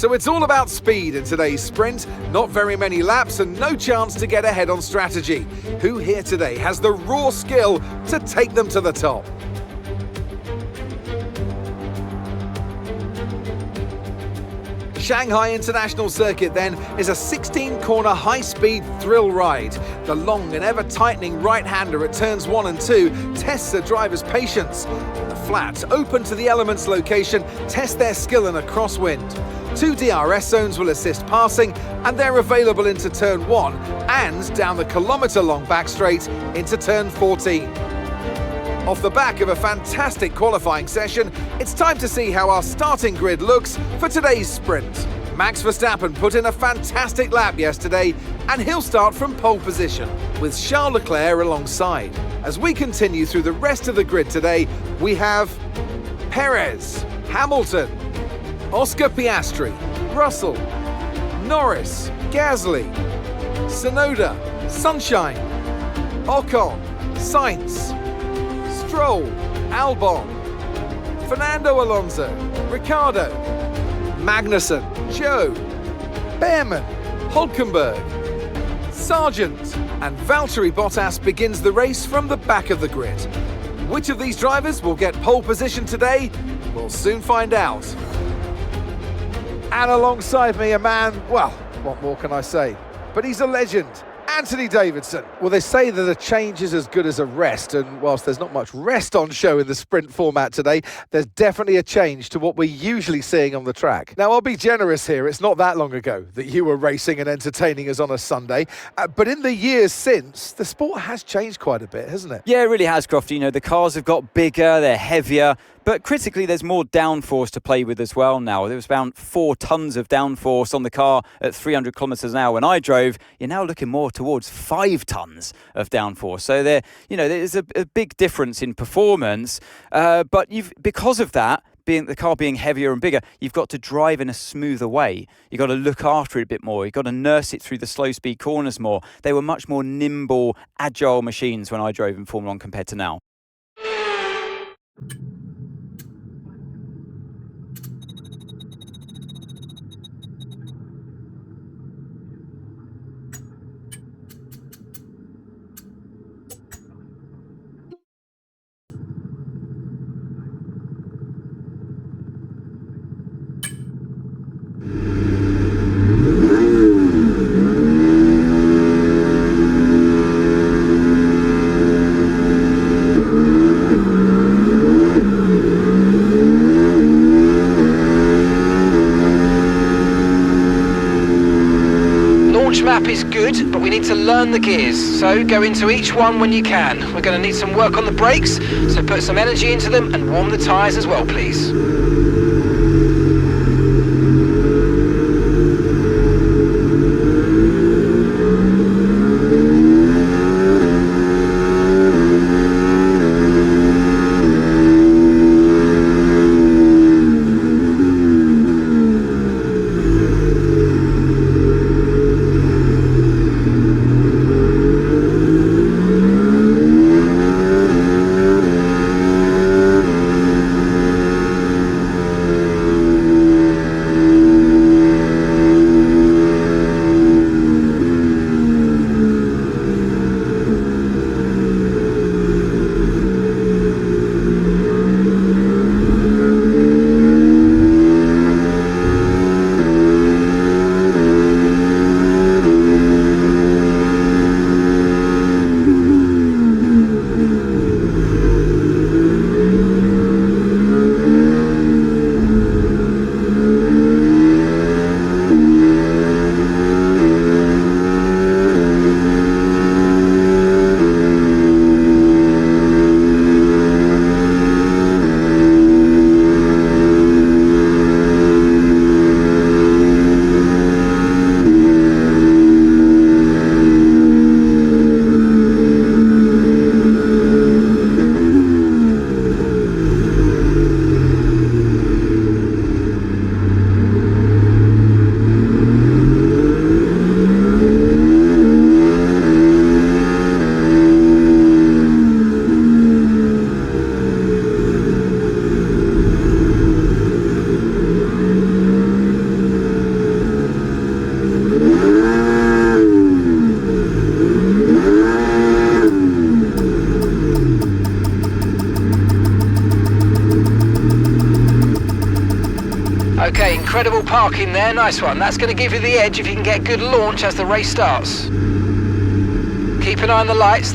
So it's all about speed in today's sprint, not very many laps and no chance to get ahead on strategy. Who here today has the raw skill to take them to the top? Shanghai International Circuit then is a 16-corner high-speed thrill ride. The long and ever-tightening right-hander at turns 1 and 2 tests a driver's patience. The flat, open to the elements location, test their skill in a crosswind. 2 DRS zones will assist passing, and they're available into turn 1 and down the kilometre-long back straight into turn 14. Off the back of a fantastic qualifying session, it's time to see how our starting grid looks for today's sprint. Max Verstappen put in a fantastic lap yesterday, and he'll start from pole position, with Charles Leclerc alongside. As we continue through the rest of the grid today, we have Perez, Hamilton, Oscar Piastri, Russell, Norris, Gasly, Tsunoda, Sunshine, Ocon, Sainz, Stroll, Albon, Fernando Alonso, Ricciardo, Magnussen, Joe, Behrman, Hulkenberg, Sargent, and Valtteri Bottas begins the race from the back of the grid. Which of these drivers will get pole position today? We'll soon find out. And alongside me, a man, well, what more can I say? But he's a legend. Anthony Davidson. Well, they say that a change is as good as a rest, and whilst there's not much rest on show in the sprint format today, there's definitely a change to what we're usually seeing on the track. Now, I'll be generous here. It's not that long ago that you were racing and entertaining us on a Sunday, but in the years since, the sport has changed quite a bit, hasn't it? Yeah, it really has, Crofty. You know, the cars have got bigger, they're heavier, but critically, there's more downforce to play with as well now. There was around 4 tons of downforce on the car at 300 kilometres an hour when I drove. You're now looking more towards 5 tons of downforce. So there's a big difference in performance. But because of that, the car being heavier and bigger, you've got to drive in a smoother way. You've got to look after it a bit more. You've got to nurse it through the slow speed corners more. They were much more nimble, agile machines when I drove in Formula 1 compared to now. Map is good, but we need to learn the gears, so go into each one when you can. We're going to need some work on the brakes, so put some energy into them and warm the tyres as well, please. Okay, incredible parking there, nice one. That's going to give you the edge if you can get good launch as the race starts. Keep an eye on the lights.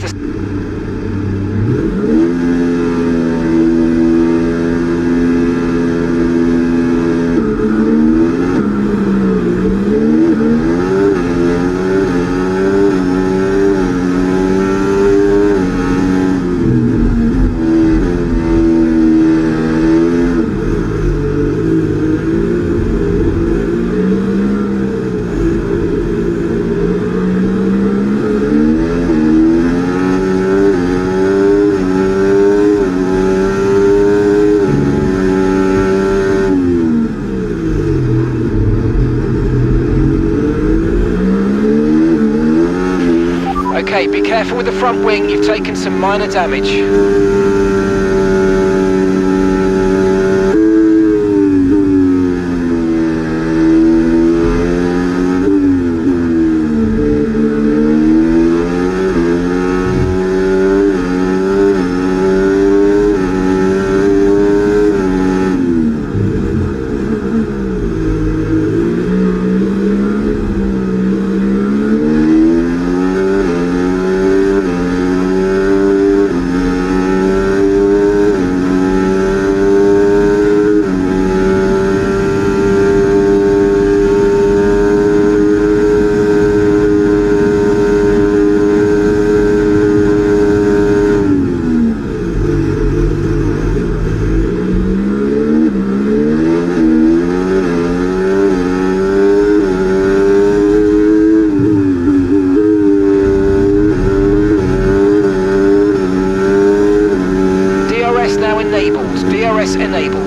Okay, be careful with the front wing, you've taken some minor damage. VRT enabled.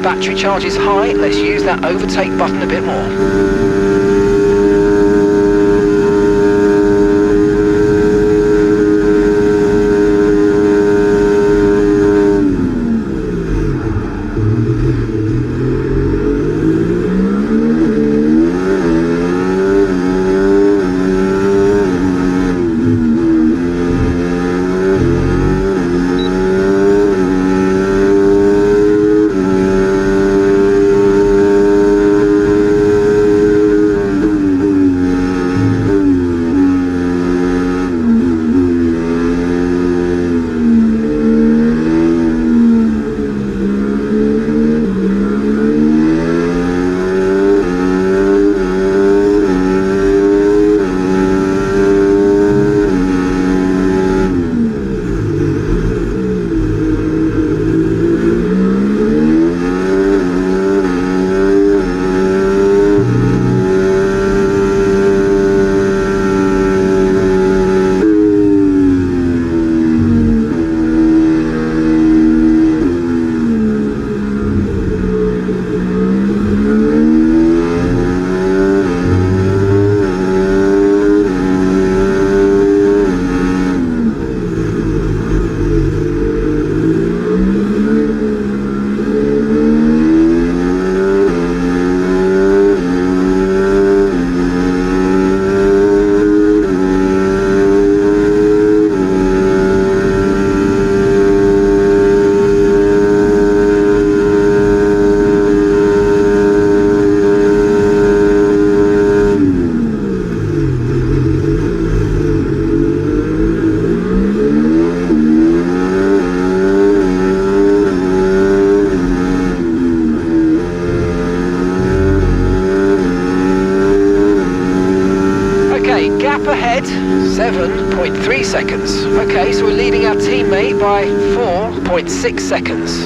Battery charge is high, let's use that overtake button a bit more. Okay, so we're leading our teammate by 4.6 seconds.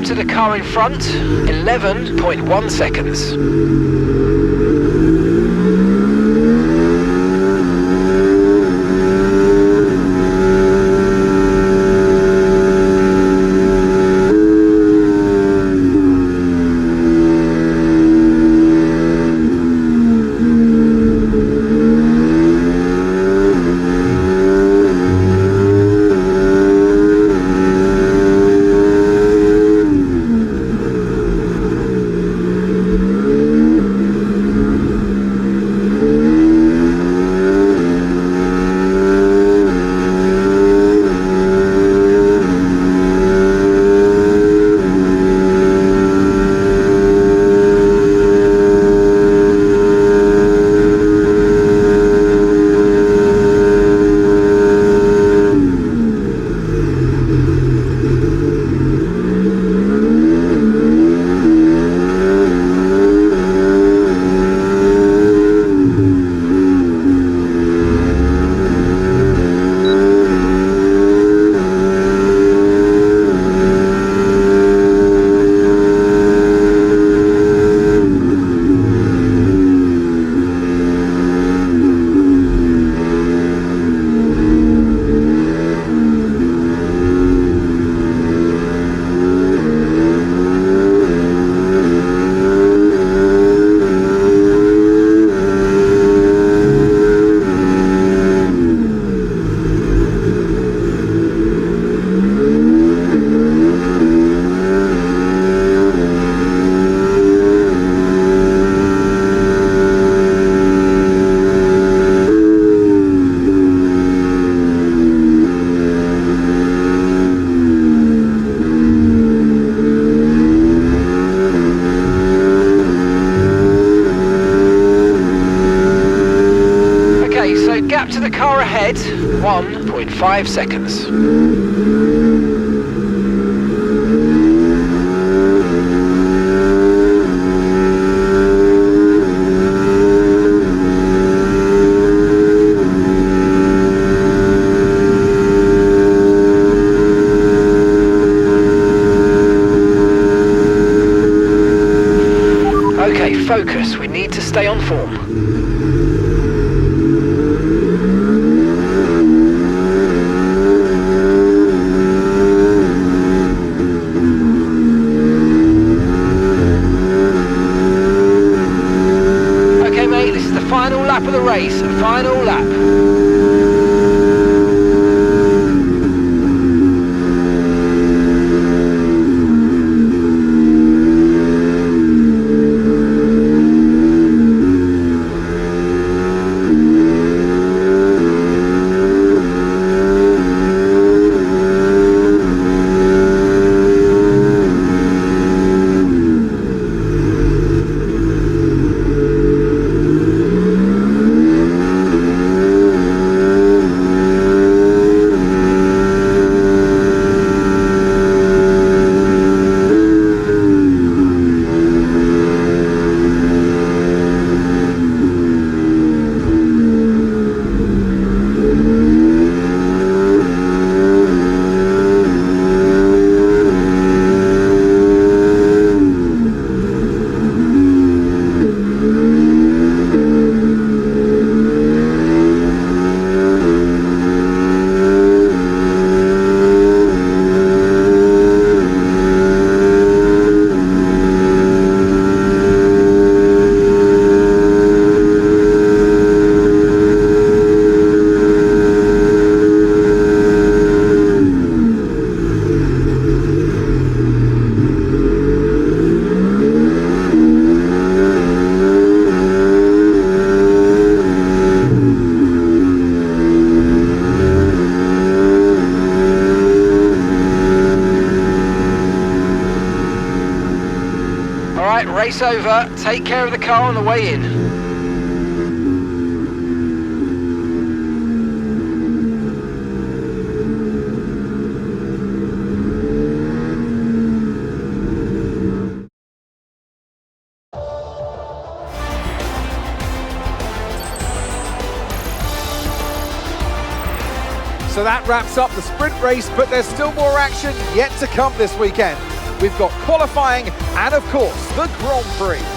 To the car in front, 11.1 seconds. Gap to the car ahead, 1.5 seconds. Okay, focus, we need to stay on form. Final lap of the race, final lap. right, race over. Take care of the car on the way in. So that wraps up the sprint race, but there's still more action yet to come this weekend. We've got qualifying and, of course, the Grand Prix.